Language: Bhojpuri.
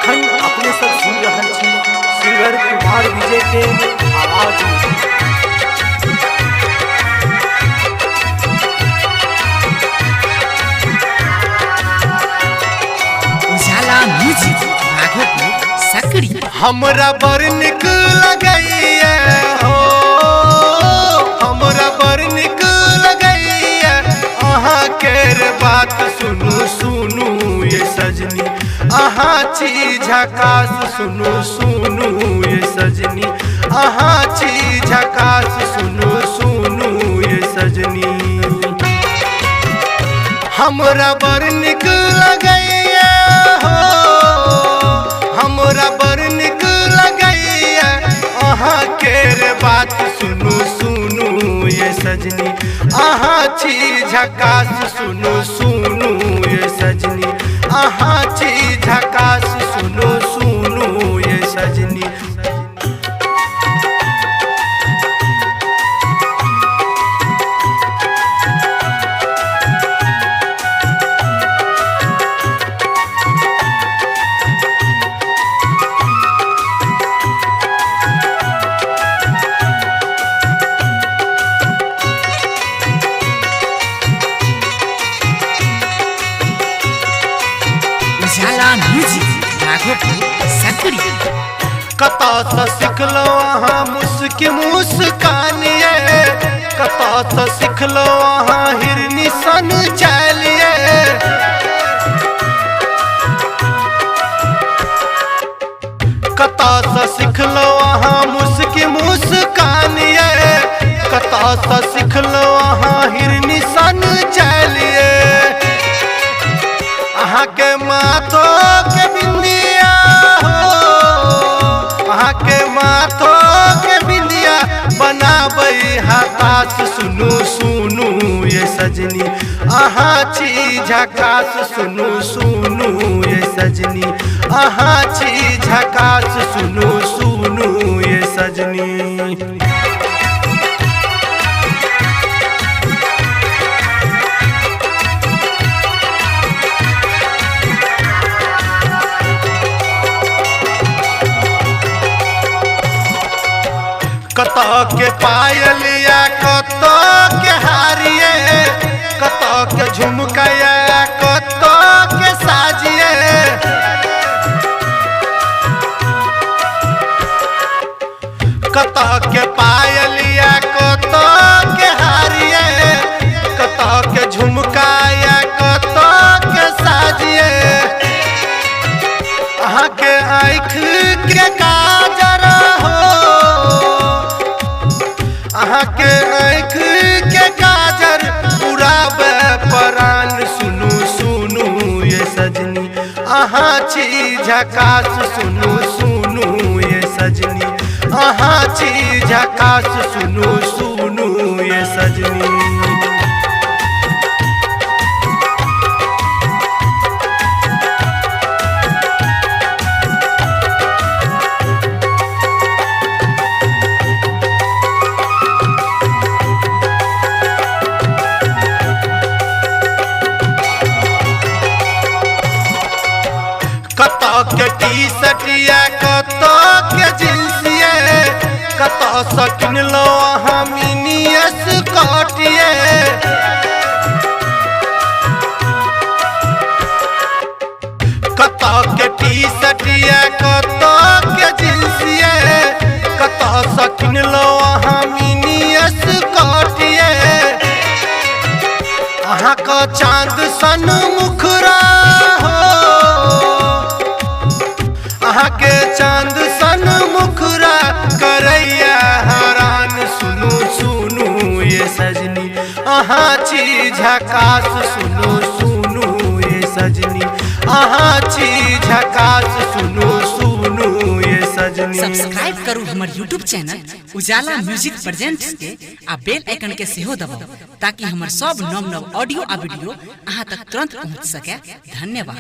अखन अपने सब सुन रहल छी सिंगर कुमार विजय के आवाज में। उजाला म्यूजिक राघोपुर सकरी। हमरा बड़ निक लगैया हो, हमरा बड़ निक लगैया अहाँ केर बात सुनू सुनू ये सजनी, अहाँ छी झकास सुनू सुनू ये सजनी, अहाँ छी झकास सुनू सुनू ये सजनी। हमरा बड़ निक लगैया हो, हमरा बड़ निक लगैया अहाँ केर बात सुनू सुनू ये सजनी, अहाँ छी झकास सुनू सुनू ये सजनी, अहाँ छी झकास सुनू सुनू ये सजनी। उजाला म्यूजिक राघोपुर सकरी। कतऽ सँ सिखलौ अहाँ मुस्की मुस्कानिए, कतऽ सँ सिखलौ अहाँ हिरनी सन चालिए, कतऽ सँ सिखलौ अहाँ मुस्की मुस्कानिए, कतऽ सँ सिखलौ अहाँ हिरनी सन चालिए। अहाँ के माथो के बिंदिया हो, अहाँ के माथो के बिंदिया बनाबै हताश सुनू सुनू ये सजनी, अहाँ छी झकास सुनू सुनू ये सजनी, अहाँ छी झकास सुनू सुनू ये सजनी। कतऽ के पायल या कतऽ के हारिए, कतऽ के झुमका या कतऽ के साजिए, कतऽ के पायल या कतऽ के हारिए, कतऽ के झुमका या कतऽ के साजिए। अहाँ के आँखि के काजर हो, अहाँ के आँखि के काजर उड़ाबे परान सुनू सुनू ये सजनी, अहाँ छी झकास सुनू सुनू ये सजनी, अहाँ छी झकास सुनू सुनू ये सजनी। कतऽ के टी शर्ट या कतऽ के जींसिए, कतऽ सँ किनलौ अहाँ मिनी स्कर्टिए, कतऽ के टी शर्ट या कतऽ के जींसिए, कतऽ सँ किनलौ अहाँ मिनी स्कर्टिए। अहाँ का चाँद सन मुखरा हो, अहाँ के चाँद सन मुखरा करैया हरान सुनू सुनू ये सजनी, अहाँ छी झकास सुनू सुनू ये सजनी, अहाँ छी झकास सुनू सुनू ये सजनी। सब्सक्राइब करू हमर यूट्यूब चैनल उजाला म्यूजिक प्रेजेंट्स के आ बेल आइकन के सेहो दबाउ ताकि हमर सब नव नव ऑडियो आ वीडियो अहाँ तक तुरंत पहुंच सके। धन्यवाद।